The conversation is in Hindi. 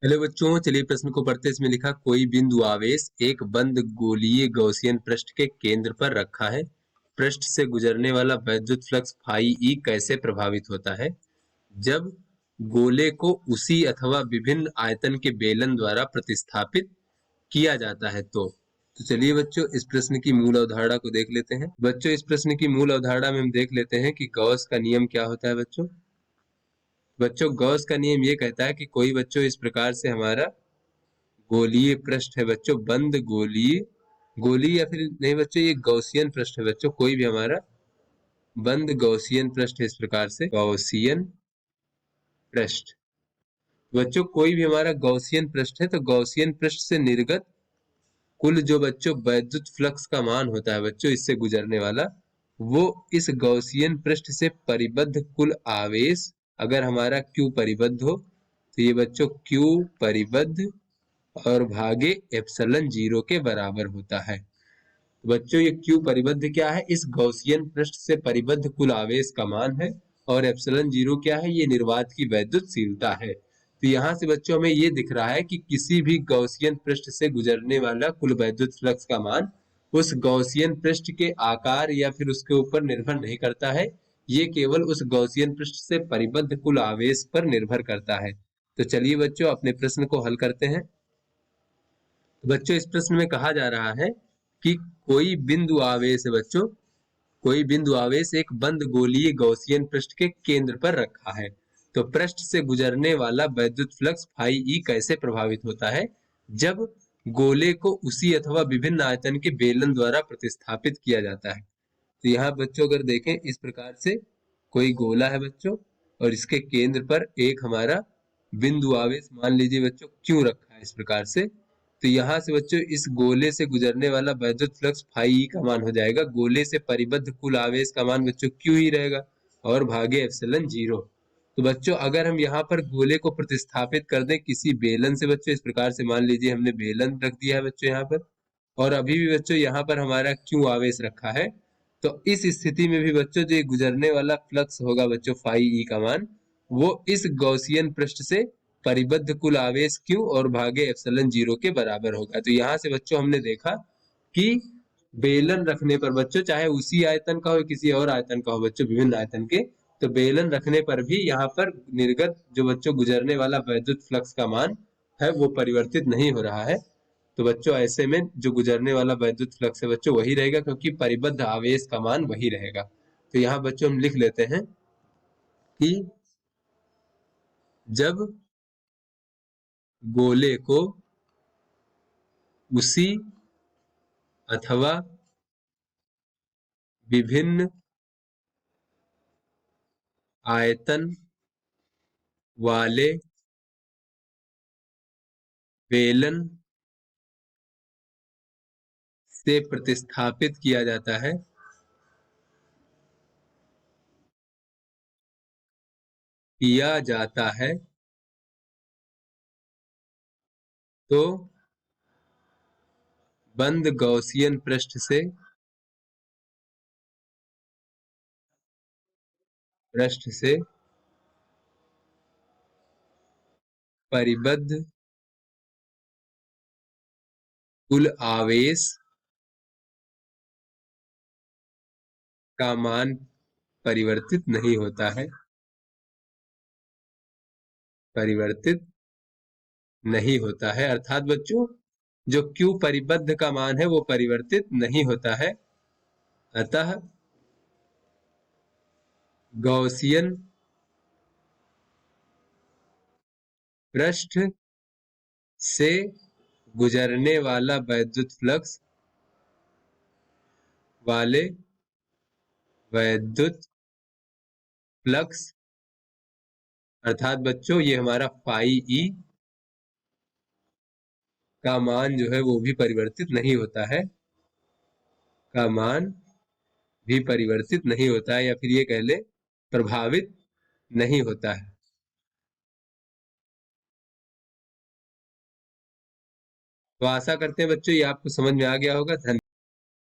हेलो बच्चों, चलिए प्रश्न को पढ़ते हैं। इसमें लिखा कोई बिंदु आवेश एक बंद गोलीय गॉसियन पृष्ठ के केंद्र पर रखा है। पृष्ठ से गुजरने वाला वैद्युत फ्लक्स फाई ई कैसे प्रभावित होता है जब गोले को उसी अथवा विभिन्न आयतन के बेलन द्वारा प्रतिस्थापित किया जाता है। तो चलिए बच्चों, इस प्रश्न की मूल अवधारणा को देख लेते हैं। बच्चों, इस प्रश्न की मूल अवधारणा में हम देख लेते हैं कि गॉस का नियम क्या होता है। बच्चों गॉस का नियम ये कहता है कि कोई बच्चों इस प्रकार से हमारा गोलीय पृष्ठ है बच्चों, बंद गोलीय या फिर नहीं बच्चों, ये गॉसियन पृष्ठ है बच्चों, कोई भी हमारा बंद गॉसियन पृष्ठ है। इस प्रकार से गॉसियन पृष्ठ बच्चों, कोई भी हमारा गॉसियन पृष्ठ है तो गॉसियन पृष्ठ से निर्गत कुल जो बच्चों वैद्युत फ्लक्स का मान होता है बच्चों, इससे गुजरने वाला, वो इस गॉसियन पृष्ठ से परिबद्ध कुल आवेश, अगर हमारा Q परिबद्ध हो तो ये बच्चों Q परिबद्ध और भागे एप्सिलॉन जीरो के बराबर होता है। तो बच्चों ये Q परिबद्ध क्या है? इस गॉसियन पृष्ठ से परिबद्ध कुल आवेश का मान है। और एप्सिलॉन जीरो क्या है? ये निर्वात की वैद्युतशीलता है। तो यहाँ से बच्चों हमें ये दिख रहा है कि किसी भी गॉसियन पृष्ठ से गुजरने वाला कुल वैद्युत फ्लक्स का मान उस गॉसियन पृष्ठ के आकार या फिर उसके ऊपर निर्भर नहीं करता है। ये केवल उस गॉसियन पृष्ठ से परिबद्ध कुल आवेश पर निर्भर करता है। तो चलिए बच्चों, अपने प्रश्न को हल करते हैं। तो बच्चों इस प्रश्न में कहा जा रहा है कि कोई बिंदु आवेश है बच्चों, कोई बिंदु आवेश एक बंद गोलीय गॉसियन पृष्ठ के केंद्र पर रखा है। तो पृष्ठ से गुजरने वाला वैद्युत फ्लक्स फाई ई कैसे प्रभावित होता है जब गोले को उसी अथवा विभिन्न आयतन के बेलन द्वारा प्रतिस्थापित किया जाता है। तो यहाँ बच्चों अगर देखें, इस प्रकार से कोई गोला है बच्चों, और इसके केंद्र पर एक हमारा बिंदु आवेश मान लीजिए बच्चों क्यों रखा है इस प्रकार से। तो यहाँ से बच्चों इस गोले से गुजरने वाला वैद्युत फ्लक्स फाई ई का मान हो जाएगा, गोले से परिबद्ध कुल आवेश का मान बच्चों क्यू ही रहेगा और भागे एप्सिलॉन जीरो। तो बच्चों अगर हम यहाँ पर गोले को प्रतिस्थापित कर दें किसी बेलन से बच्चों, इस प्रकार से मान लीजिए हमने बेलन रख दिया है बच्चों यहाँ पर, और अभी भी बच्चों यहाँ पर हमारा क्यू आवेश रखा है। तो इस स्थिति में भी बच्चों जो गुजरने वाला फ्लक्स होगा बच्चों फाई ई का मान, वो इस गॉसियन पृष्ठ से परिबद्ध कुल आवेश क्यू और भागे एप्सिलॉन जीरो के बराबर होगा। तो यहाँ से बच्चों हमने देखा कि बेलन रखने पर बच्चों, चाहे उसी आयतन का हो किसी और आयतन का हो बच्चों, विभिन्न आयतन के, तो बेलन रखने पर भी यहाँ पर निर्गत जो बच्चों गुजरने वाला वैद्युत फ्लक्स का मान है वो परिवर्तित नहीं हो रहा है। तो बच्चों ऐसे में जो गुजरने वाला वैद्युत फ्लक्स है बच्चों वही रहेगा, क्योंकि परिबद्ध आवेश का मान वही रहेगा। तो यहाँ बच्चों हम लिख लेते हैं कि जब गोले को उसी अथवा विभिन्न आयतन वाले बेलन से प्रतिस्थापित किया जाता है तो बंद गॉसियन पृष्ठ से परिबद्ध कुल आवेश का मान परिवर्तित नहीं होता है, परिवर्तित नहीं होता है। अर्थात बच्चों जो Q परिबद्ध का मान है वो परिवर्तित नहीं होता है। अतः गॉसियन पृष्ठ से गुजरने वाला वैद्युत फ्लक्स वाले वैद्युत फ्लक्स, अर्थात बच्चों ये हमारा फाई ई का मान जो है वो भी परिवर्तित नहीं होता है, का मान भी परिवर्तित नहीं होता है, या फिर ये कह ले प्रभावित नहीं होता है। तो आशा करते हैं बच्चों ये आपको समझ में आ गया होगा। धन्यवाद।